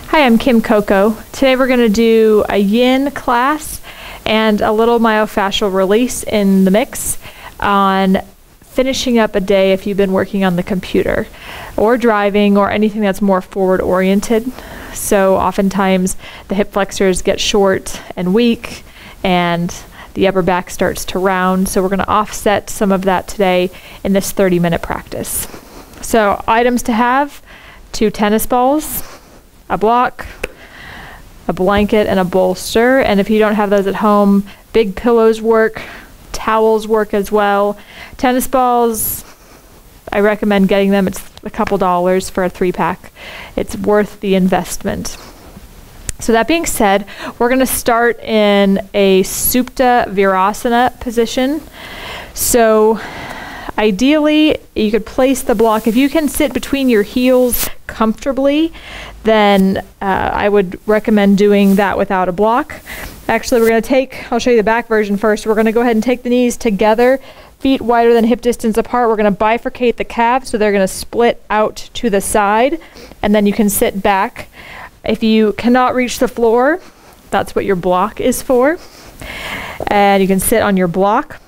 Hi, I'm Kim Coco. Today we're going to do a yin class and a little myofascial release in the mix on finishing up a day if you've been working on the computer or driving or anything that's more forward oriented. So oftentimes the hip flexors get short and weak and the upper back starts to round. So we're going to offset some of that today in this 30-minute practice. So items to have: 2 tennis balls, a block, a blanket, and a bolster. And if you don't have those at home, big pillows work, towels work as well. Tennis balls, I recommend getting them. It's a couple dollars for a 3-pack. It's worth the investment. So that being said, we're going to start in a Supta Virasana position. So ideally, you could place the block. If you can sit between your heels comfortably, then I would recommend doing that without a block. Actually, we're going to I'll show you the back version first. We're going to go ahead and take the knees together, feet wider than hip distance apart. We're going to bifurcate the calves so they're going to split out to the side, and then you can sit back. If you cannot reach the floor, that's what your block is for. And you can sit on your block.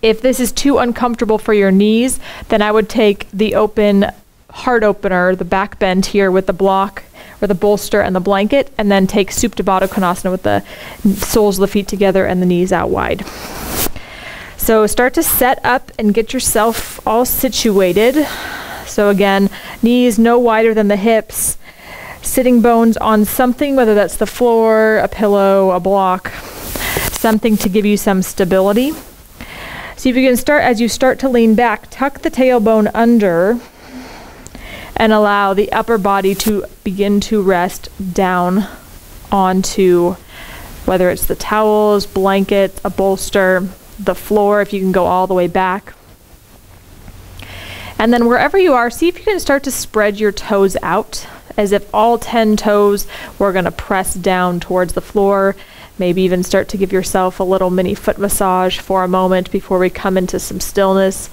If this is too uncomfortable for your knees, then I would take the open heart opener, the back bend here with the block or the bolster and the blanket, and then take Supta Baddha Konasana with the soles of the feet together and the knees out wide. So start to set up and get yourself all situated. So again, knees no wider than the hips, sitting bones on something, whether that's the floor, a pillow, a block, something to give you some stability. So if you can start, as you start to lean back, tuck the tailbone under and allow the upper body to begin to rest down onto whether it's the towels, blanket, a bolster, the floor, if you can go all the way back. And then wherever you are, see if you can start to spread your toes out as if all 10 toes were going to press down towards the floor. Maybe even start to give yourself a little mini foot massage for a moment before we come into some stillness.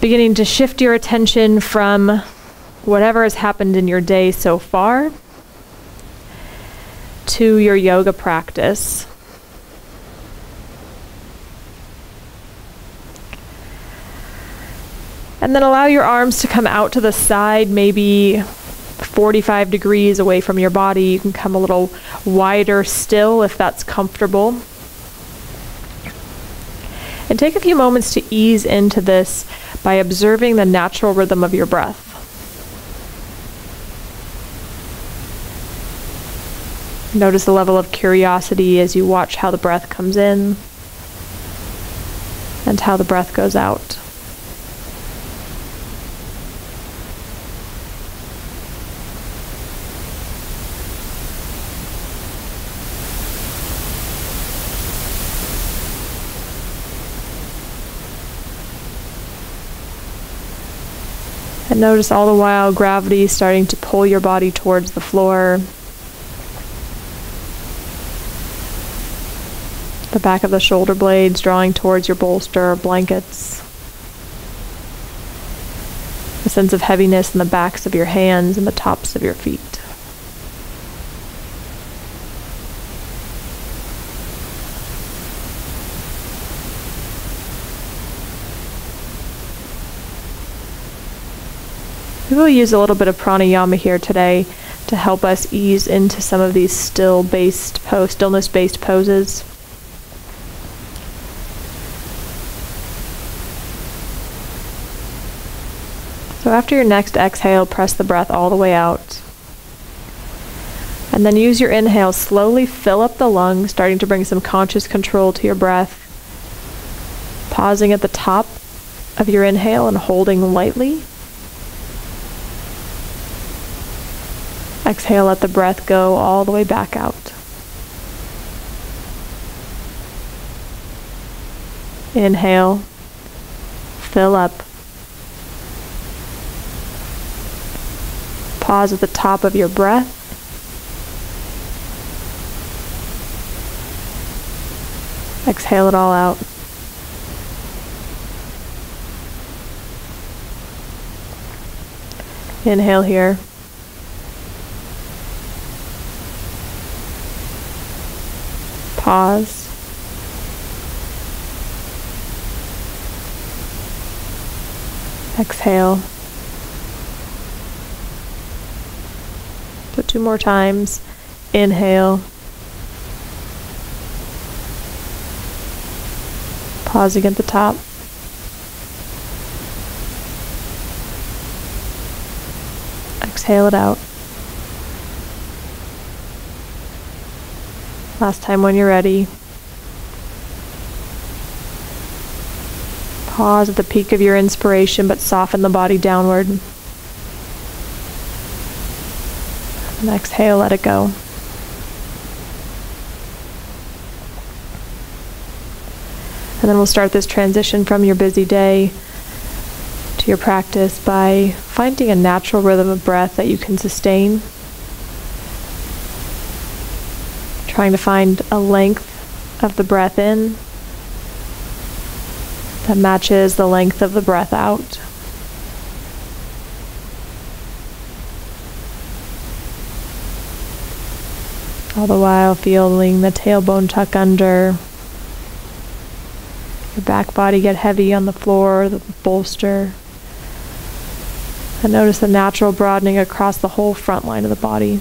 Beginning to shift your attention from whatever has happened in your day so far to your yoga practice. And then allow your arms to come out to the side, maybe 45 degrees away from your body. You can come a little wider still if that's comfortable. And take a few moments to ease into this by observing the natural rhythm of your breath. Notice the level of curiosity as you watch how the breath comes in and how the breath goes out. And notice all the while gravity starting to pull your body towards the floor. The back of the shoulder blades drawing towards your bolster or blankets. A sense of heaviness in the backs of your hands and the tops of your feet. We will use a little bit of pranayama here today to help us ease into some of these stillness-based poses. So after your next exhale, press the breath all the way out. And then use your inhale, slowly fill up the lungs, starting to bring some conscious control to your breath. Pausing at the top of your inhale and holding lightly. Exhale, let the breath go all the way back out. Inhale, fill up. Pause at the top of your breath. Exhale it all out. Inhale here. Pause. Exhale. So 2 more times. Inhale. Pausing at the top. Exhale it out. Last time when you're ready. Pause at the peak of your inspiration, but soften the body downward. And exhale, let it go. And then we'll start this transition from your busy day to your practice by finding a natural rhythm of breath that you can sustain. Trying to find a length of the breath in that matches the length of the breath out. All the while feeling the tailbone tuck under, your back body get heavy on the floor, the bolster. And notice the natural broadening across the whole front line of the body.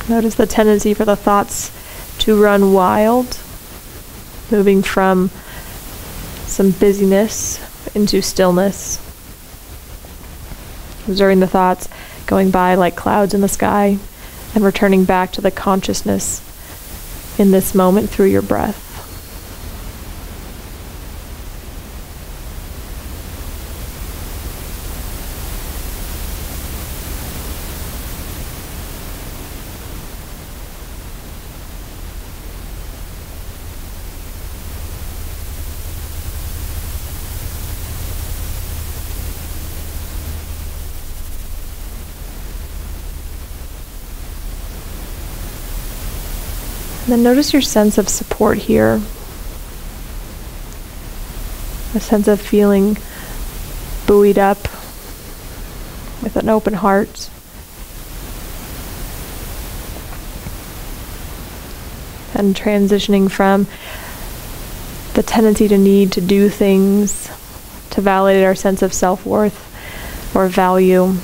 Notice the tendency for the thoughts to run wild, moving from some busyness into stillness. Observing the thoughts going by like clouds in the sky and returning back to the consciousness in this moment through your breath. And then notice your sense of support here. A sense of feeling buoyed up with an open heart. And transitioning from the tendency to need to do things to validate our sense of self-worth or value.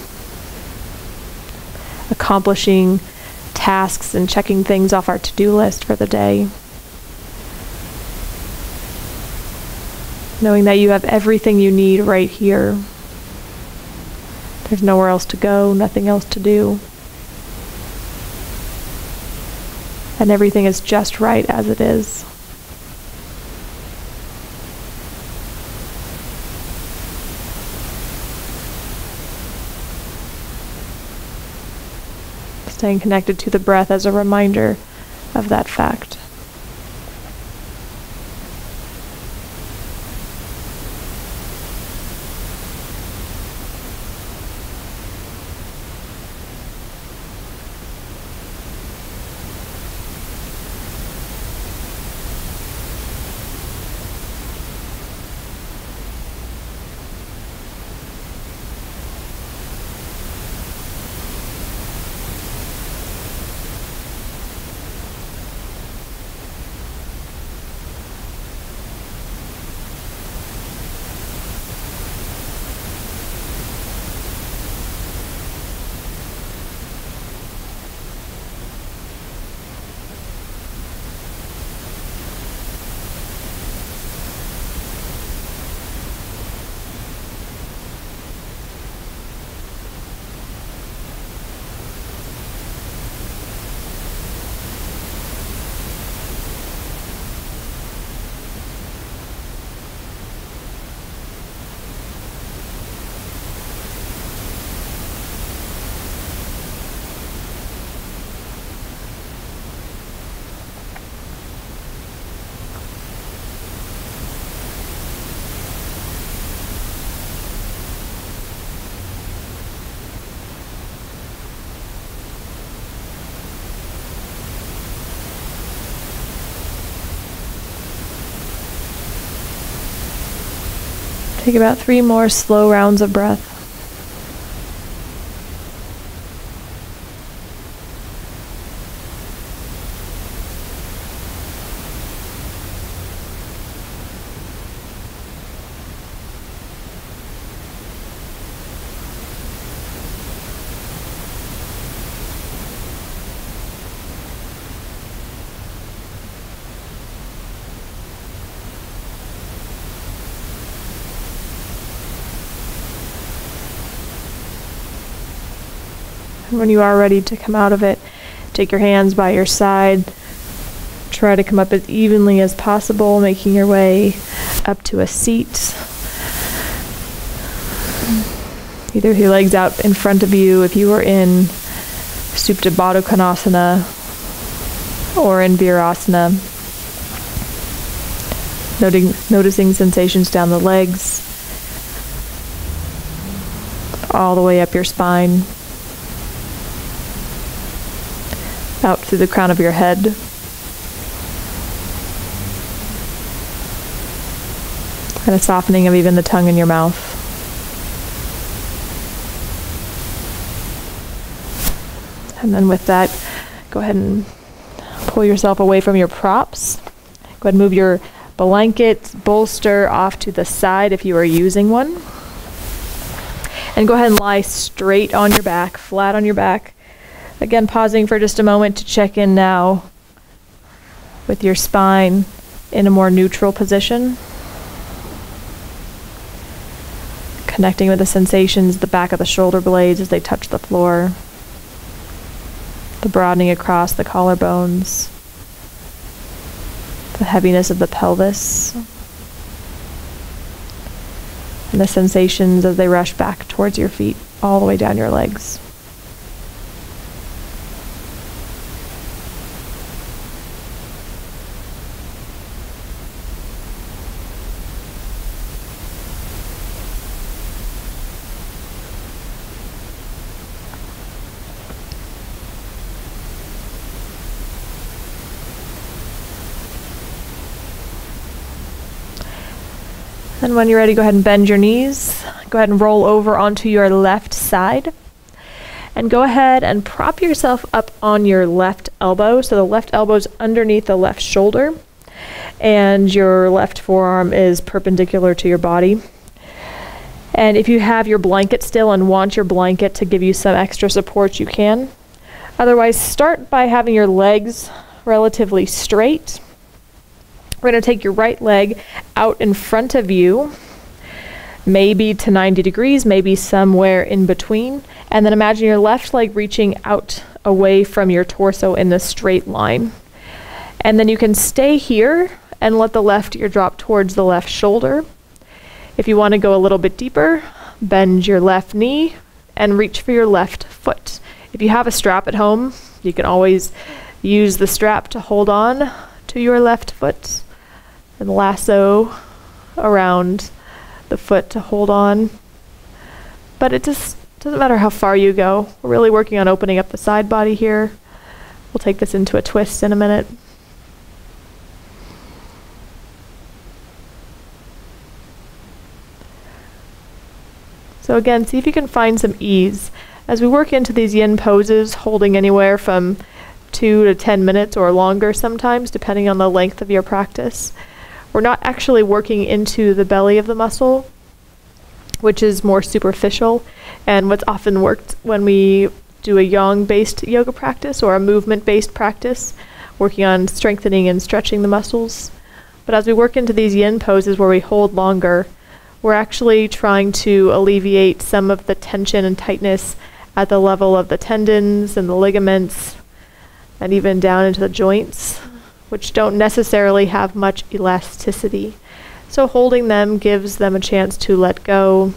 Accomplishing tasks and checking things off our to-do list for the day. Knowing that you have everything you need right here. There's nowhere else to go, nothing else to do. And everything is just right as it is. Staying connected to the breath as a reminder of that fact. Take about 3 more slow rounds of breath. When you are ready to come out of it, take your hands by your side. Try to come up as evenly as possible, making your way up to a seat. Either with your legs out in front of you if you were in Supta Baddha Konasana or in Virasana. Noticing sensations down the legs, all the way up your spine, out through the crown of your head. And a softening of even the tongue in your mouth. And then with that, go ahead and pull yourself away from your props. Go ahead and move your blanket, bolster off to the side if you are using one. And go ahead and lie straight on your back, flat on your back. Again, pausing for just a moment to check in now with your spine in a more neutral position. Connecting with the sensations at the back of the shoulder blades as they touch the floor. The broadening across the collarbones. The heaviness of the pelvis. And the sensations as they rush back towards your feet, all the way down your legs. And when you're ready, go ahead and bend your knees. Go ahead and roll over onto your left side. And go ahead and prop yourself up on your left elbow. So the left elbow is underneath the left shoulder. And your left forearm is perpendicular to your body. And if you have your blanket still and want your blanket to give you some extra support, you can. Otherwise, start by having your legs relatively straight. We're going to take your right leg out in front of you, maybe to 90 degrees, maybe somewhere in between. And then imagine your left leg reaching out away from your torso in a straight line. And then you can stay here and let the left ear drop towards the left shoulder. If you want to go a little bit deeper, bend your left knee and reach for your left foot. If you have a strap at home, you can always use the strap to hold on to your left foot and lasso around the foot to hold on. But it just doesn't matter how far you go. We're really working on opening up the side body here. We'll take this into a twist in a minute. So again, see if you can find some ease. As we work into these yin poses, holding anywhere from 2 to 10 minutes or longer sometimes, depending on the length of your practice. We're not actually working into the belly of the muscle, which is more superficial, and what's often worked when we do a yang-based yoga practice or a movement-based practice, working on strengthening and stretching the muscles. But as we work into these yin poses where we hold longer, we're actually trying to alleviate some of the tension and tightness at the level of the tendons and the ligaments, and even down into the joints, which don't necessarily have much elasticity. So holding them gives them a chance to let go,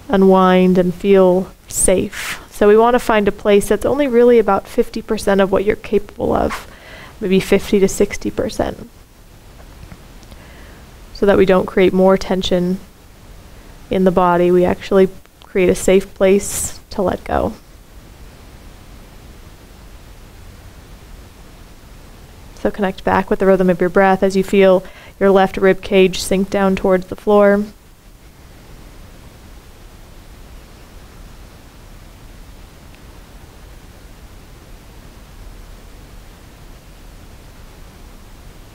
unwind, and feel safe. So we want to find a place that's only really about 50% of what you're capable of, maybe 50 to 60%, so that we don't create more tension in the body. We actually create a safe place to let go. So connect back with the rhythm of your breath as you feel your left rib cage sink down towards the floor.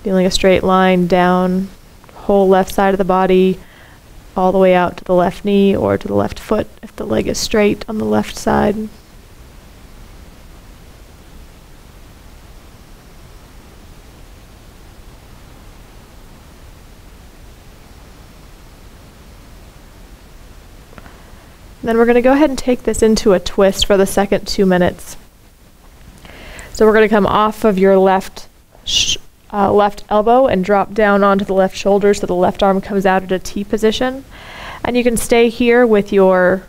Feeling a straight line down whole left side of the body, all the way out to the left knee or to the left foot if the leg is straight on the left side. Then we're going to go ahead and take this into a twist for the second 2 minutes. So we're going to come off of your left elbow and drop down onto the left shoulder so the left arm comes out at a T position. And you can stay here with your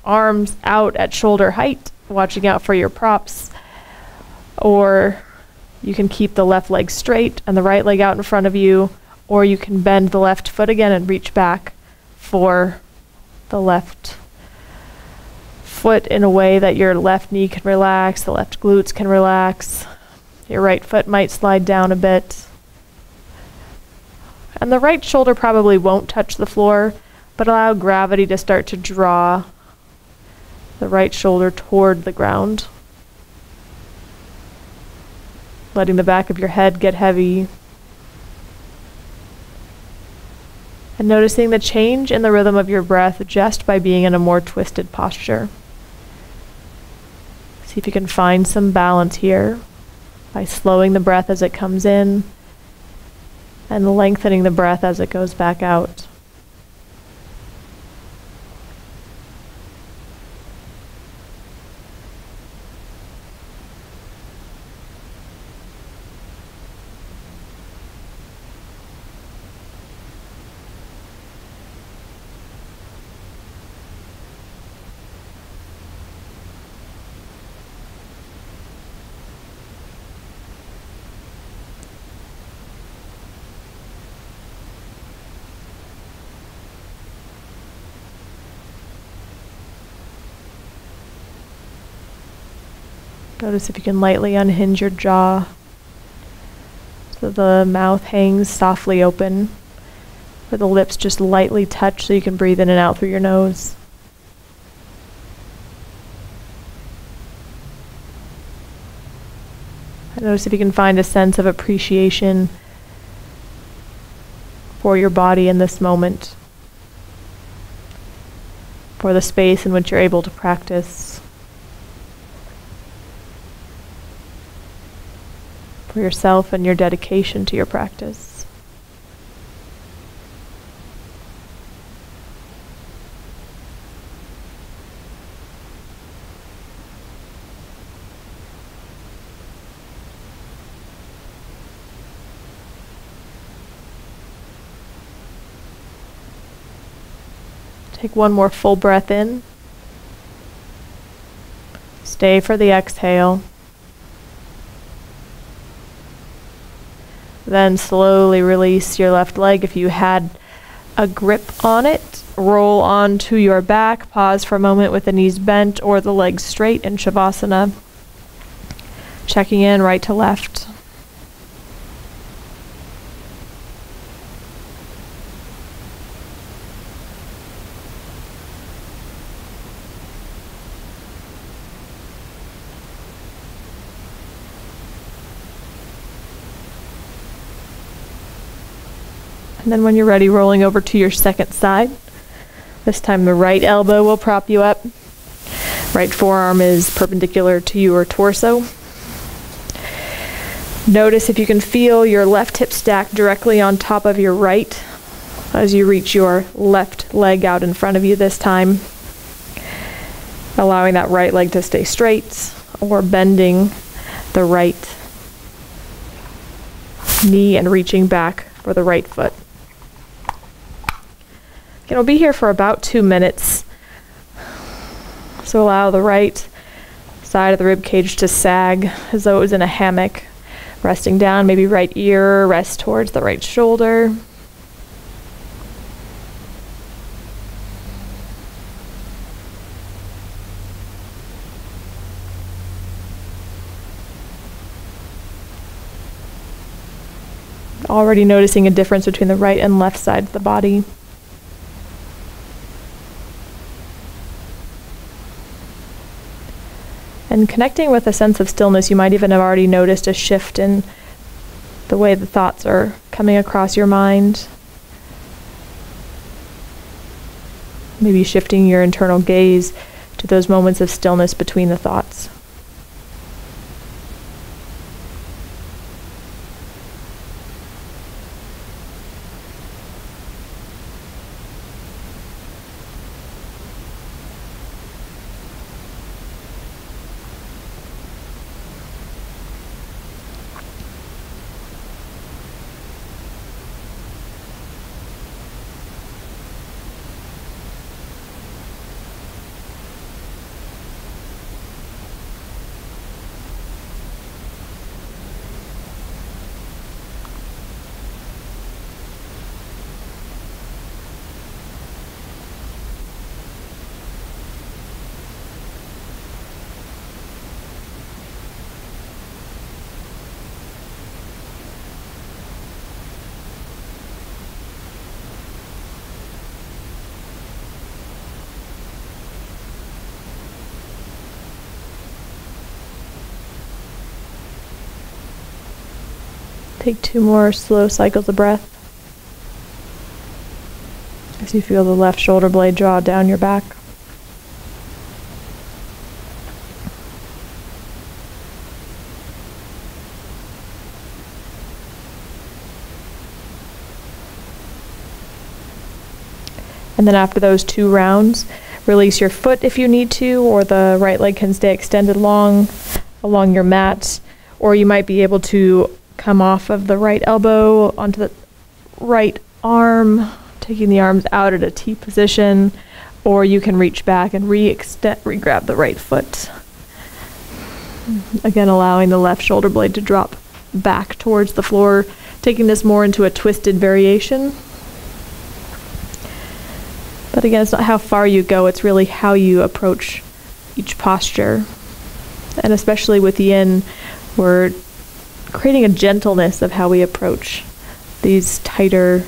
arms out at shoulder height, watching out for your props. Or you can keep the left leg straight and the right leg out in front of you. Or you can bend the left foot again and reach back for the left foot in a way that your left knee can relax, the left glutes can relax. Your right foot might slide down a bit. And the right shoulder probably won't touch the floor, but allow gravity to start to draw the right shoulder toward the ground. Letting the back of your head get heavy. And noticing the change in the rhythm of your breath just by being in a more twisted posture. See if you can find some balance here by slowing the breath as it comes in and lengthening the breath as it goes back out. Notice if you can lightly unhinge your jaw so the mouth hangs softly open, or the lips just lightly touch so you can breathe in and out through your nose. And notice if you can find a sense of appreciation for your body in this moment, for the space in which you're able to practice. For yourself and your dedication to your practice. Take one more full breath in. Stay for the exhale. Then slowly release your left leg. If you had a grip on it, roll onto your back. Pause for a moment with the knees bent or the legs straight in Shavasana. Checking in right to left. And then when you're ready, rolling over to your second side. This time the right elbow will prop you up. Right forearm is perpendicular to your torso. Notice if you can feel your left hip stack directly on top of your right as you reach your left leg out in front of you this time. Allowing that right leg to stay straight or bending the right knee and reaching back for the right foot. Again, we'll be here for about 2 minutes. So allow the right side of the rib cage to sag as though it was in a hammock. Resting down, maybe right ear, rest towards the right shoulder. Already noticing a difference between the right and left side of the body. And connecting with a sense of stillness, you might even have already noticed a shift in the way the thoughts are coming across your mind. Maybe shifting your internal gaze to those moments of stillness between the thoughts. Take 2 more slow cycles of breath as you feel the left shoulder blade draw down your back. And then after those 2 rounds, release your foot if you need to, or the right leg can stay extended along your mat, or you might be able to come off of the right elbow onto the right arm, taking the arms out at a T position, or you can reach back and re-grab the right foot. Again, allowing the left shoulder blade to drop back towards the floor, taking this more into a twisted variation. But again, it's not how far you go, it's really how you approach each posture. And especially with yin, we're creating a gentleness of how we approach these tighter,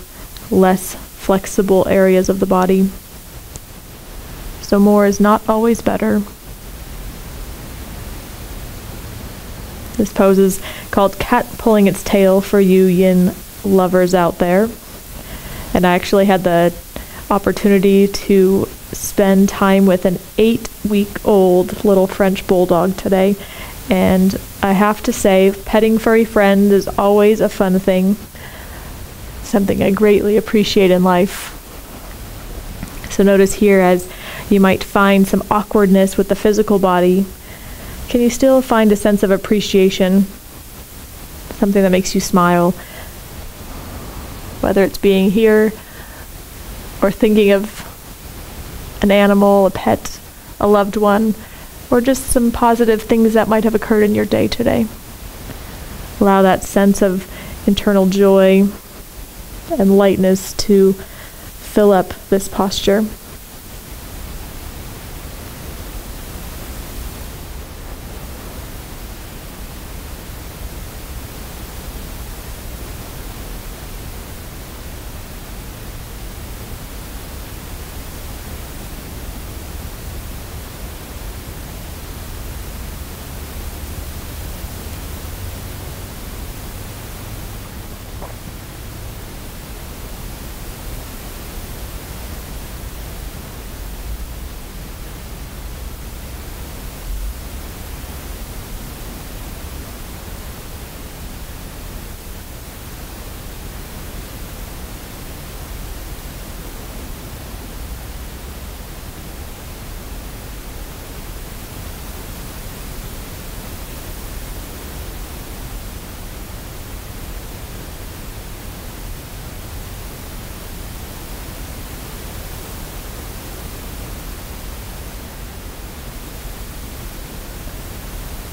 less flexible areas of the body. So more is not always better. This pose is called cat pulling its tail for you yin lovers out there. And I actually had the opportunity to spend time with an 8-week-old little French bulldog today. And I have to say, petting furry friend is always a fun thing, something I greatly appreciate in life. So notice here, as you might find some awkwardness with the physical body, can you still find a sense of appreciation, something that makes you smile, whether it's being here or thinking of an animal, a pet, a loved one, or just some positive things that might have occurred in your day today. Allow that sense of internal joy and lightness to fill up this posture.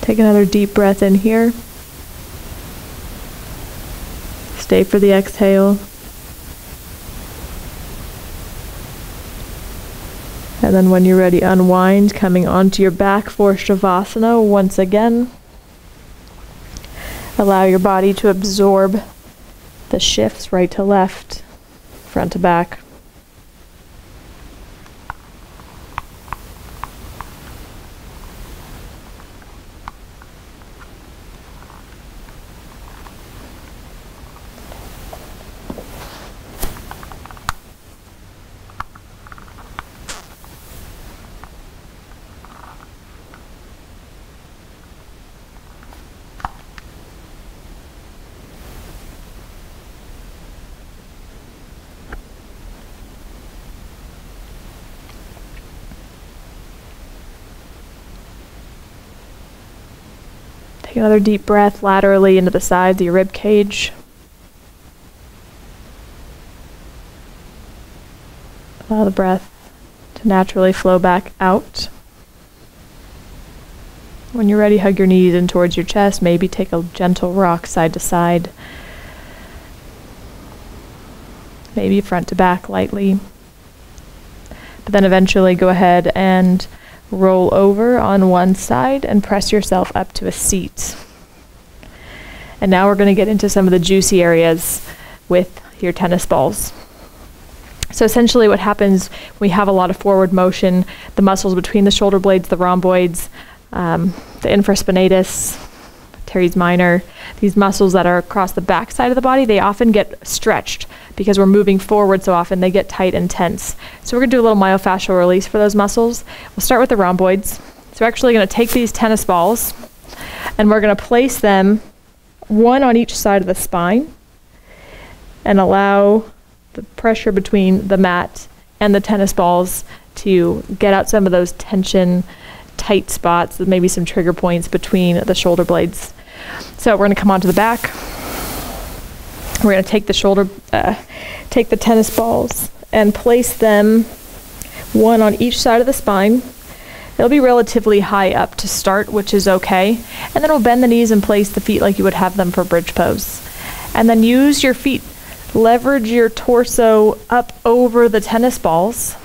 Take another deep breath in here. Stay for the exhale. And then when you're ready, unwind, coming onto your back for Shavasana once again. Allow your body to absorb the shifts right to left, front to back. Take another deep breath laterally into the sides of your rib cage. Allow the breath to naturally flow back out. When you're ready, hug your knees in towards your chest. Maybe take a gentle rock side to side. Maybe front to back lightly. But then eventually go ahead and roll over on one side and press yourself up to a seat. And now we're going to get into some of the juicy areas with your tennis balls. So essentially what happens when we have a lot of forward motion, the muscles between the shoulder blades, the rhomboids, the infraspinatus, teres minor, these muscles that are across the back side of the body, they often get stretched because we're moving forward so often, they get tight and tense. So we're going to do a little myofascial release for those muscles. We'll start with the rhomboids. So we're actually going to take these tennis balls and we're going to place them one on each side of the spine and allow the pressure between the mat and the tennis balls to get out some of those tension, tight spots, maybe some trigger points between the shoulder blades. So we're going to come onto the back. We're going to take the tennis balls and place them one on each side of the spine. It'll be relatively high up to start, which is okay. And then we'll bend the knees and place the feet like you would have them for bridge pose. And then use your feet, leverage your torso up over the tennis balls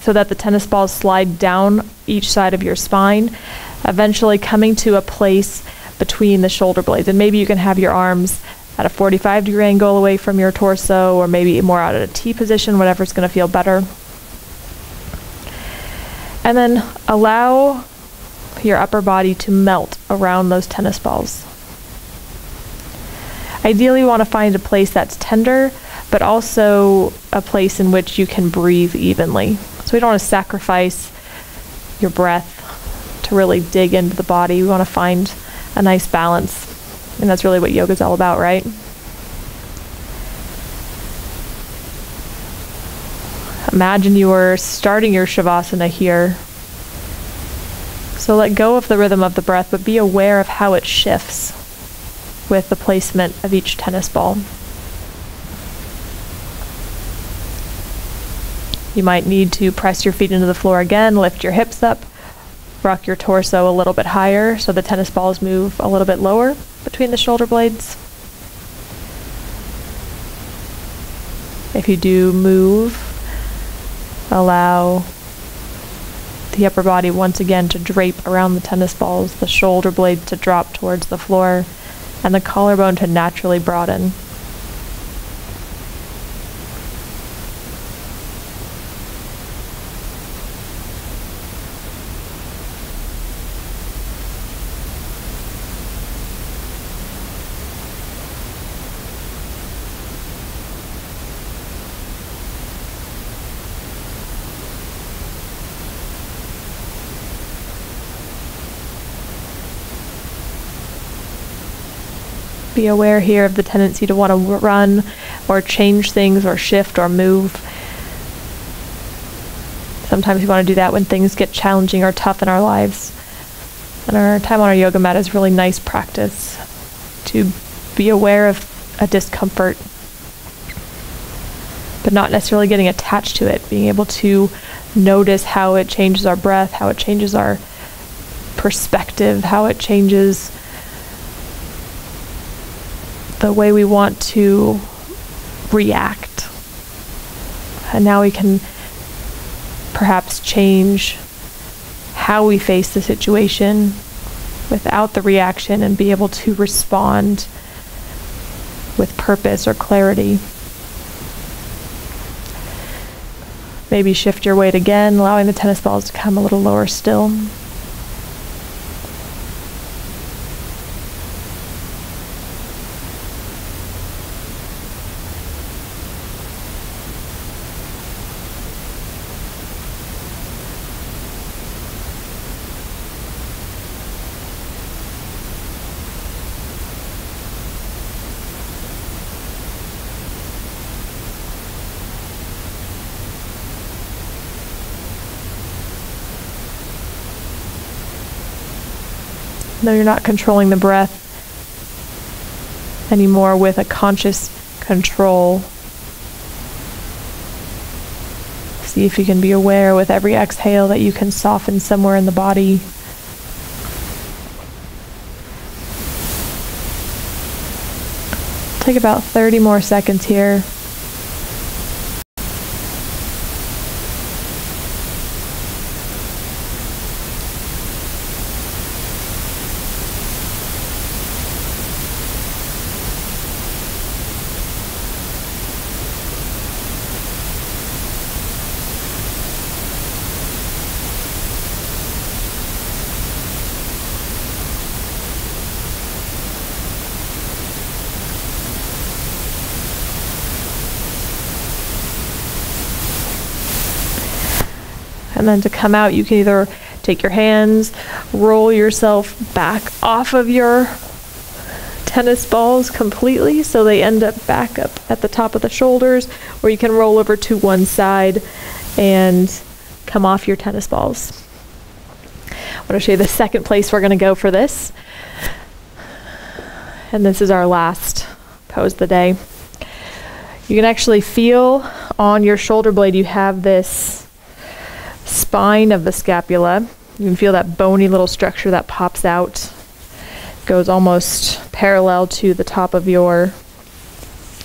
so that the tennis balls slide down each side of your spine, eventually coming to a place between the shoulder blades. And maybe you can have your arms at a 45-degree angle away from your torso, or maybe more out at a T position, whatever's going to feel better. And then allow your upper body to melt around those tennis balls. Ideally, you want to find a place that's tender, but also a place in which you can breathe evenly. So we don't want to sacrifice your breath to really dig into the body. We want to find a nice balance. And that's really what yoga is all about, right? Imagine you were starting your shavasana here. So let go of the rhythm of the breath, but be aware of how it shifts with the placement of each tennis ball. You might need to press your feet into the floor again, lift your hips up, rock your torso a little bit higher so the tennis balls move a little bit lower between the shoulder blades. If you do move, allow the upper body once again to drape around the tennis balls, the shoulder blades to drop towards the floor, and the collarbone to naturally broaden. Be aware here of the tendency to want to run or change things or shift or move. Sometimes we want to do that when things get challenging or tough in our lives. And our time on our yoga mat is really nice practice to be aware of a discomfort, but not necessarily getting attached to it, being able to notice how it changes our breath, how it changes our perspective, how it changes the way we want to react. And now we can perhaps change how we face the situation without the reaction and be able to respond with purpose or clarity. Maybe shift your weight again, allowing the tennis balls to come a little lower still. Though you're not controlling the breath anymore with a conscious control. See if you can be aware with every exhale that you can soften somewhere in the body. Take about 30 more seconds here. And then to come out, you can either take your hands, roll yourself back off of your tennis balls completely so they end up back up at the top of the shoulders, or you can roll over to one side and come off your tennis balls. I want to show you the second place we're going to go for this. And this is our last pose of the day. You can actually feel on your shoulder blade you have this spine of the scapula. You can feel that bony little structure that pops out, goes almost parallel to the top of your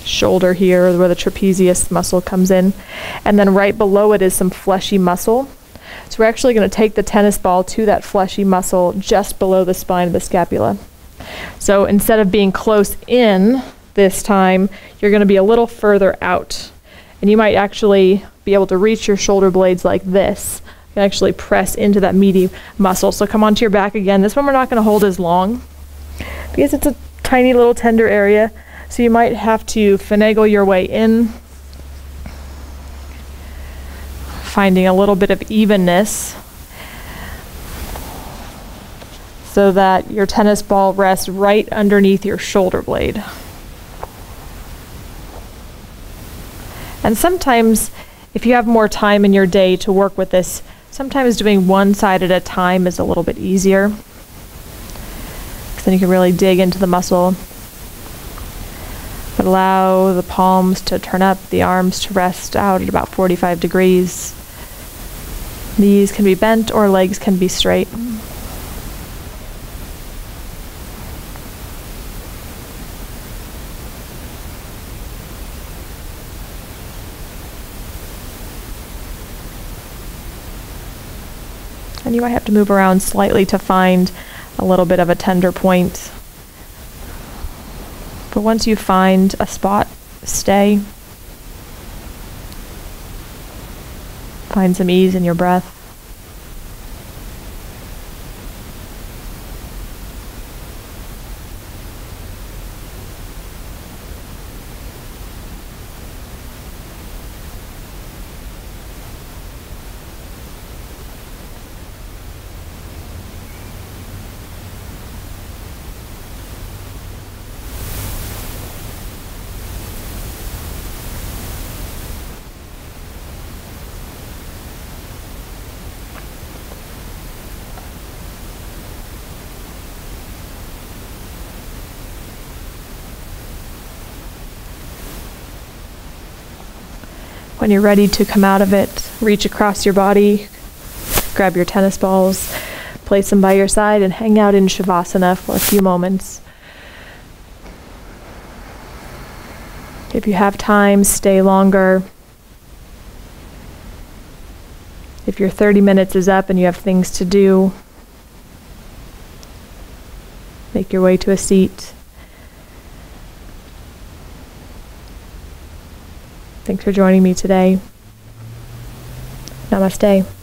shoulder here where the trapezius muscle comes in, and then right below it is some fleshy muscle. So we're actually going to take the tennis ball to that fleshy muscle just below the spine of the scapula. So instead of being close in this time, you're going to be a little further out, and you might actually be able to reach your shoulder blades like this. You can actually press into that meaty muscle. So come onto your back again. This one we're not going to hold as long because it's a tiny little tender area. So you might have to finagle your way in, finding a little bit of evenness so that your tennis ball rests right underneath your shoulder blade. And sometimes, if you have more time in your day to work with this, sometimes doing one side at a time is a little bit easier, because then you can really dig into the muscle. But allow the palms to turn up, the arms to rest out at about 45 degrees. Knees can be bent or legs can be straight. And you might have to move around slightly to find a little bit of a tender point. But once you find a spot, stay. Find some ease in your breath. When you're ready to come out of it, reach across your body, grab your tennis balls, place them by your side, and hang out in Shavasana for a few moments. If you have time, stay longer. If your 30 minutes is up and you have things to do, make your way to a seat. Thanks for joining me today. Namaste.